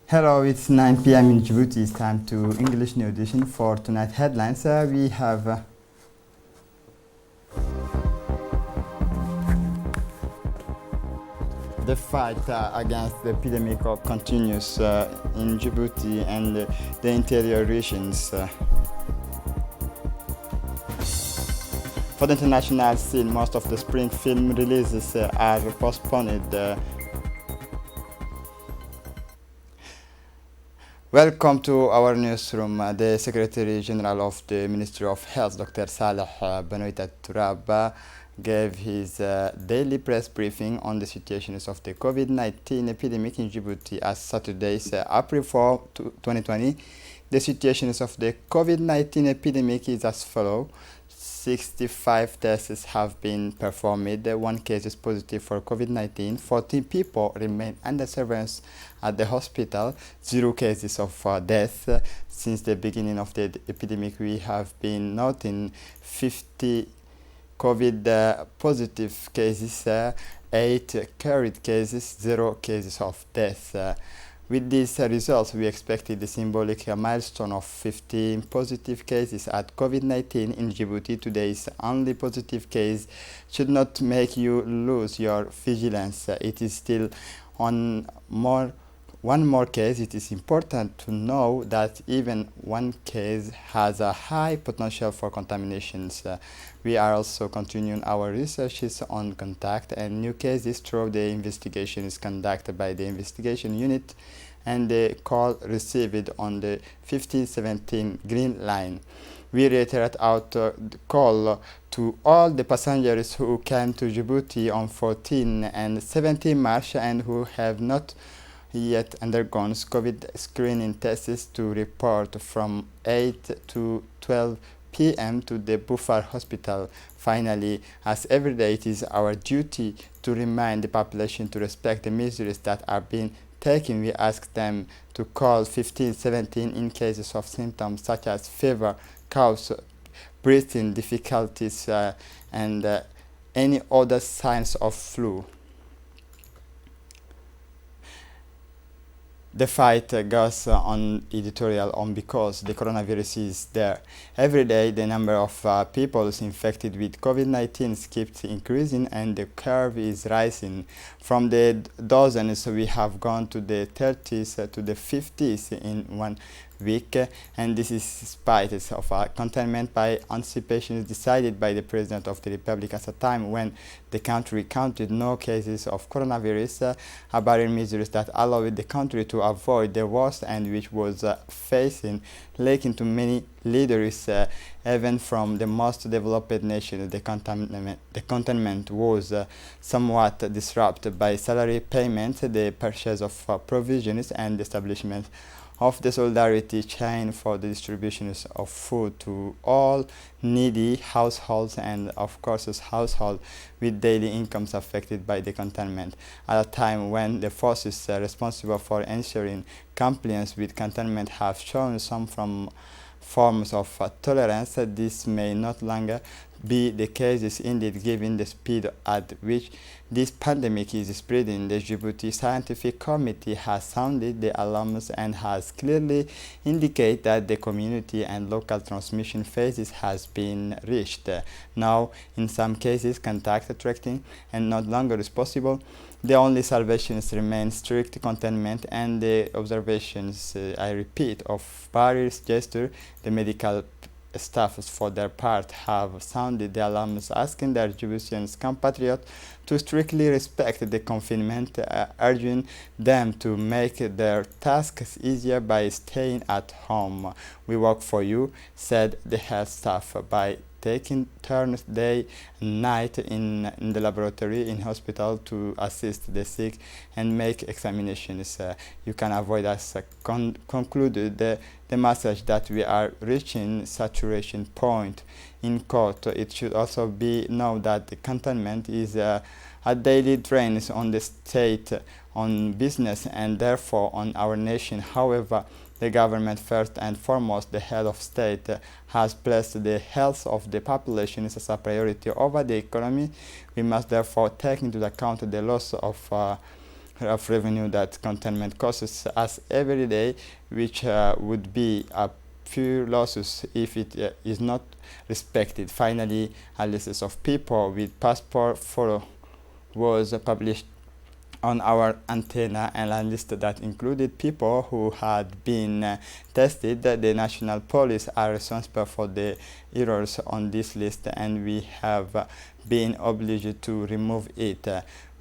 Hello, it's 9 p.m. in Djibouti. It's time to English New Edition for tonight headlines. We have the fight against the epidemic continues in Djibouti and the interior regions. For the international scene, most of the spring film releases are postponed. Welcome to our newsroom. The Secretary General of the Ministry of Health, Dr. Saleh Benoit Turab, gave his daily press briefing on the situations of the COVID-19 epidemic in Djibouti as Saturday's April 4, 2020. The situations of the COVID-19 epidemic is as follows. 65 tests have been performed. One case is positive for COVID-19. 14 people remain under surveillance at the hospital. 0 cases of death. Since the beginning of the epidemic, we have been noting 50 COVID positive cases, 8 carried cases, 0 cases of death. With these results, we expected the symbolic milestone of 15 positive cases at COVID-19 in Djibouti. Today's only positive case should not make you lose your vigilance. It is still one more case. It is important to know that even one case has a high potential for contaminations. We are also continuing our researches on contact and new cases through the investigations conducted by the investigation unit and the call received on the 1517 Green Line. We reiterate our call to all the passengers who came to Djibouti on 14 and 17 March and who have not yet undergone COVID screening tests to report from 8 to 12 p.m. to the Bufar Hospital. Finally, as every day, it is our duty to remind the population to respect the measures that are being taken. We ask them to call 1517 in cases of symptoms such as fever, coughs, breathing difficulties, and any other signs of flu. The fight goes on editorial on because the coronavirus is there. Every day the number of people infected with COVID-19 keeps increasing and the curve is rising. From the dozens we have gone to the 30s to the 50s in 1 week, and this is spite of containment by anticipation decided by the President of the Republic at a time when the country counted no cases of coronavirus, a barrier measures that allowed the country to avoid the worst and which was facing leaking to many leaders, even from the most developed nations. The containment was somewhat disrupted by salary payment, the purchase of provisions, and the establishment of the solidarity chain for the distribution of food to all needy households and of course households with daily incomes affected by the containment. At a time when the forces responsible for ensuring compliance with containment have shown some forms of tolerance, this may not longer be the case indeed given the speed at which this pandemic is spreading. The Djibouti Scientific Committee has sounded the alarms and has clearly indicated that the community and local transmission phases has been reached. Now, in some cases, contact tracing and no longer is possible. The only salvations remain strict containment and the observations, I repeat, of various gestures. The medical staffs for their part have sounded the alarms asking their Djiboutian compatriots to strictly respect the confinement, urging them to make their tasks easier by staying at home. We work for you, said the health staff, by taking turns day and night in the laboratory in hospital to assist the sick and make examinations. You can avoid us concluded the message that we are reaching saturation point. In court, it should also be known that the containment is a daily drain on the state, on business, and therefore on our nation. However, the government, first and foremost, the head of state, has placed the health of the population as a priority over the economy. We must therefore take into account the loss of of revenue that containment costs us every day, which would be a pure losses if it is not respected. Finally, a list of people with passport photo was published on our antenna, and a list that included people who had been tested. The national police are responsible for the errors on this list, and we have been obliged to remove it.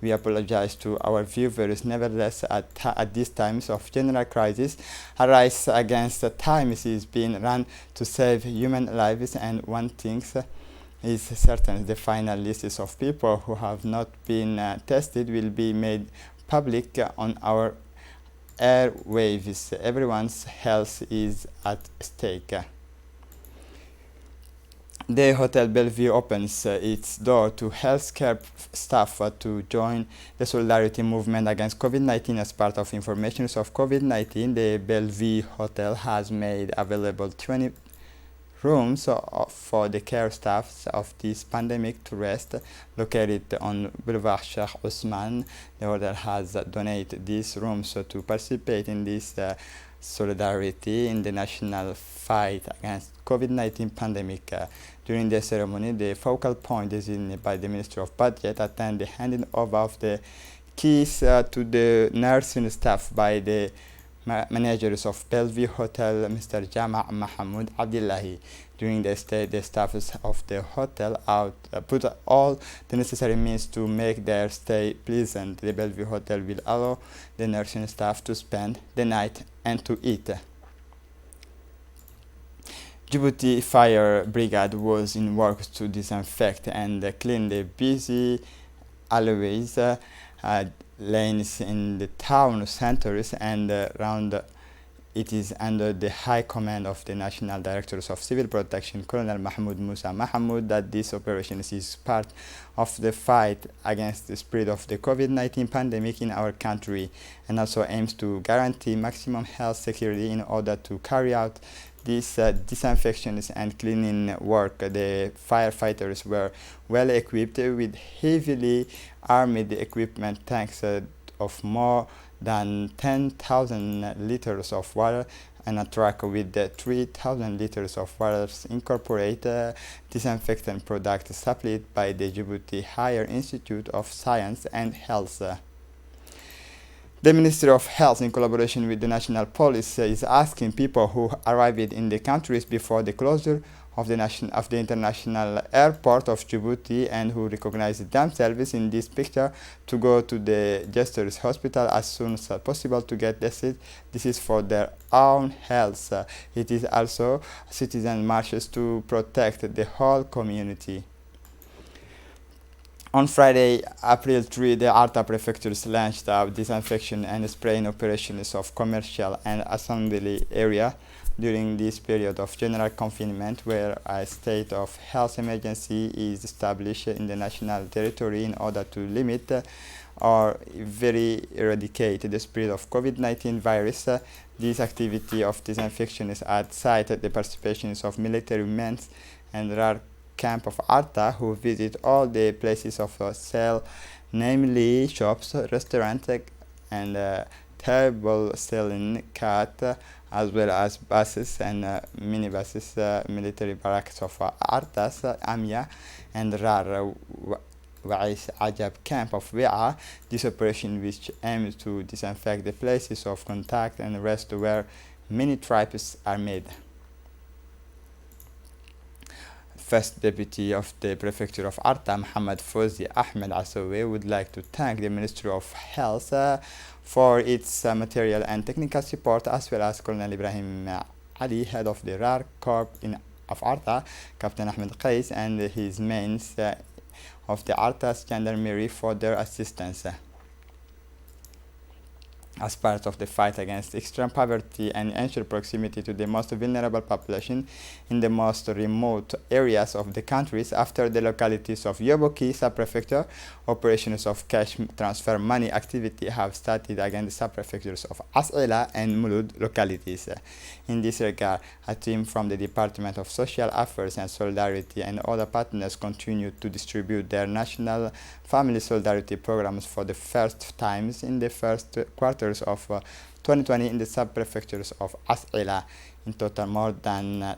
We apologize to our viewers. Nevertheless, at these times of general crisis, a race against time is being run to save human lives, and one thing is certain: the final lists of people who have not been tested will be made public on our airwaves. Everyone's health is at stake. The Hotel Bellevue opens its door to healthcare staff to join the solidarity movement against COVID-19 as part of information of COVID-19. The Bellevue Hotel has made available 20 rooms for the care staffs of this pandemic to rest, located on Boulevard Sheikh Osman. The hotel has donated these rooms to participate in this solidarity in the national fight against COVID-19 pandemic. During the ceremony, the focal point designated by the Minister of Budget attend the handing over of the keys to the nursing staff by the managers of Bellevue Hotel, Mr. Jama' Mahmoud Abdullahi. During the stay, the staffs of the hotel put all the necessary means to make their stay pleasant. The Bellevue Hotel will allow the nursing staff to spend the night and to eat. Djibouti Fire Brigade was in work to disinfect and clean the busy alleyways, lanes in the town centers and around. It is under the high command of the National Directors of Civil Protection, Colonel Mahmoud Musa Mahmoud, that this operation is part of the fight against the spread of the COVID-19 pandemic in our country, and also aims to guarantee maximum health security. In order to carry out this disinfection and cleaning work, the firefighters were well equipped with heavily armed equipment, tanks of more than 10,000 liters of water, and a truck with 3,000 liters of water incorporate disinfectant product supplied by the Djibouti Higher Institute of Science and Health. The Ministry of Health, in collaboration with the National Police, is asking people who arrived in the countries before the closure of the international airport of Djibouti and who recognize themselves in this picture to go to the Jester's hospital as soon as possible to get tested. This is for their own health. It is also citizen marches to protect the whole community. On Friday, April 3, the Arta prefectures launched disinfection and spraying operations of commercial and assembly area during this period of general confinement, where a state of health emergency is established in the national territory in order to limit or very eradicate the spread of COVID-19 virus. This activity of disinfection is outside the participation of military men and rare camp of Arta, who visit all the places of sale, namely shops, restaurants, and table selling cat, as well as buses and minibuses, military barracks of Artas, Amia, and Rar Wa'is Ajab camp of Wi'a. This operation, which aims to disinfect the places of contact and rest where many trips are made. First Deputy of the Prefecture of Arta, Muhammad Fawzi Ahmed Asawi, would like to thank the Ministry of Health for its material and technical support, as well as Colonel Ibrahim Ali, head of the RAR Corps of Arta, Captain Ahmed Qais, and his mains of the Arta Gendarmerie for their assistance. as part of the fight against extreme poverty and ensure proximity to the most vulnerable population in the most remote areas of the countries. After the localities of Yoboki subprefecture, operations of cash transfer money activity have started against the subprefectures of As'ila and Mulud localities. In this regard, a team from the Department of Social Affairs and Solidarity and other partners continue to distribute their national family solidarity programs for the first times in the first quarters of 2020 in the sub-prefectures of As'ila. In total, more than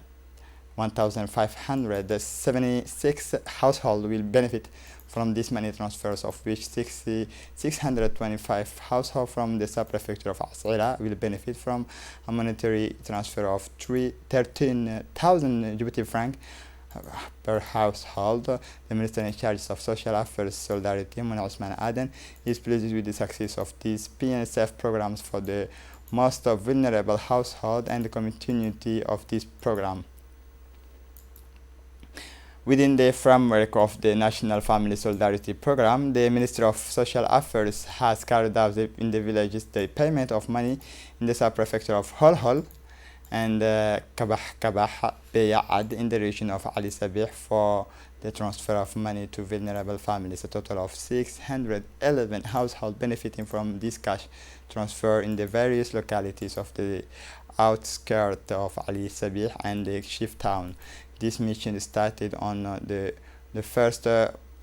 1,576 households will benefit from these money transfers, of which 625 households from the sub-prefecture of As'ila will benefit from a monetary transfer of 13,000 Djibouti francs per household. The Minister in charge of Social Affairs Solidarity, Mona Osman Aden, is pleased with the success of these PNSF programs for the most vulnerable household and the continuity of this program. Within the framework of the National Family Solidarity Program, the Ministry of Social Affairs has carried out in the villages the payment of money in the sub-prefecture of Holhol and Kabah Beyad in the region of Ali Sabih for the transfer of money to vulnerable families. A total of 611 households benefiting from this cash transfer in the various localities of the outskirts of Ali Sabih and the Chief Town. This mission started on the first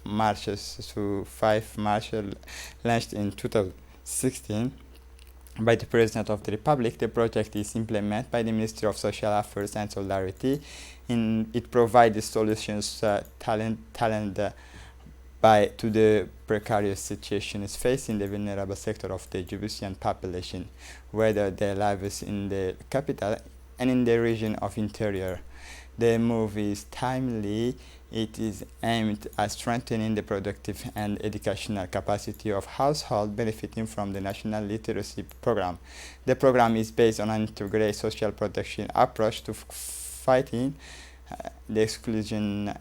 marches to 5 marches launched in 2016 by the President of the Republic. The project is implemented by the Ministry of Social Affairs and Solidarity. It provides solutions to the precarious situations facing the vulnerable sector of the Djiboutian population, whether they live in the capital and in the region of interior. The move is timely. It is aimed at strengthening the productive and educational capacity of households benefiting from the National Literacy Program. The program is based on an integrated social protection approach to fighting the exclusion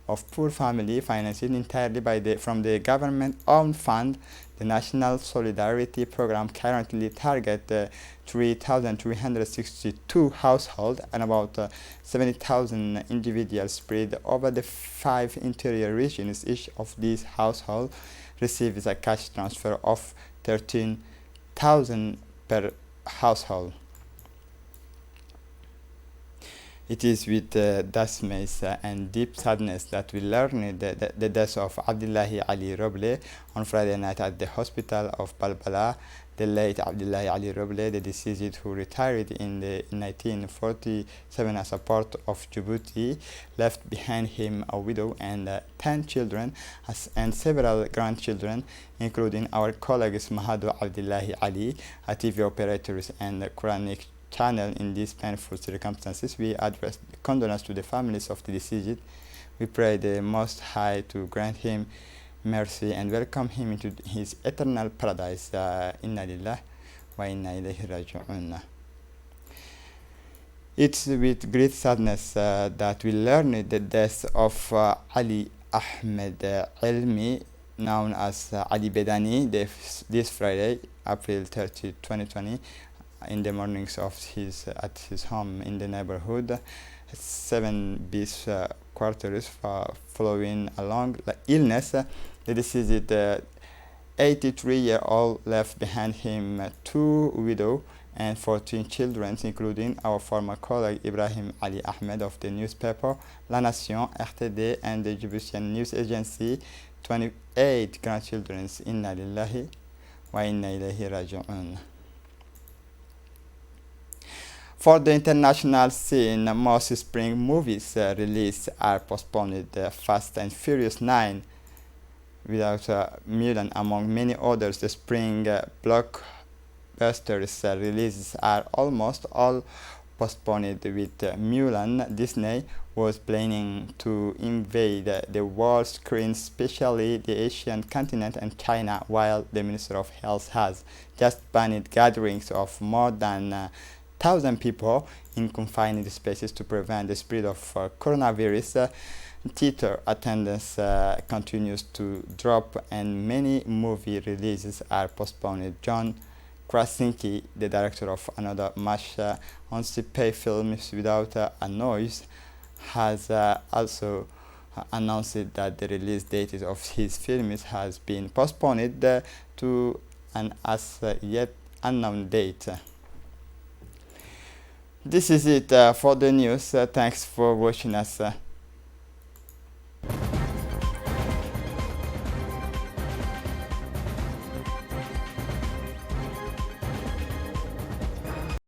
of poor families, financed entirely from the government-owned fund. The National Solidarity Program currently targets 3,362 households and about 70,000 individuals spread over the 5 interior regions. Each of these households receives a cash transfer of 13,000 per household. It is with dismay and deep sadness that we learn the death of Abdullahi Ali Roble on Friday night at the hospital of Balbala. The late Abdullahi Ali Roble, the deceased who retired in 1947 as a part of Djibouti, left behind him a widow and 10 children and several grandchildren, including our colleagues Mahado Abdullahi Ali, a TV operator and Quranic channel. In these painful circumstances, we address condolences to the families of the deceased. We pray the Most High to grant him mercy and welcome him into his eternal paradise. Inna lillah wa inna ilayhi raji'un. It's with great sadness that we learn the death of Ali Ahmed Elmi, known as Ali Bedani, this Friday, April 30, 2020. In the mornings of at his home in the neighborhood, 7 bis quarters following a long illness. The deceased 83-year-old left behind him 2 widows and 14 children, including our former colleague Ibrahim Ali Ahmed of the newspaper La Nation, RTD, and the Djiboutian news agency, 28 grandchildren. Inna lillahi wa inna ilayhi raji'un. For the international scene, most spring movies released are postponed. Fast and Furious 9, without Mulan, among many others, the spring blockbusters releases are almost all postponed. With Mulan, Disney was planning to invade the world screen, especially the Asian continent and China, while the Minister of Health has just banned gatherings of more than 1,000 people in confined spaces to prevent the spread of coronavirus. Theater attendance continues to drop and many movie releases are postponed. John Krasinski, the director of another Mash on Pay films without a noise, has also announced that the release date of his films has been postponed to an as yet unknown date. This is it for the news. Thanks for watching us.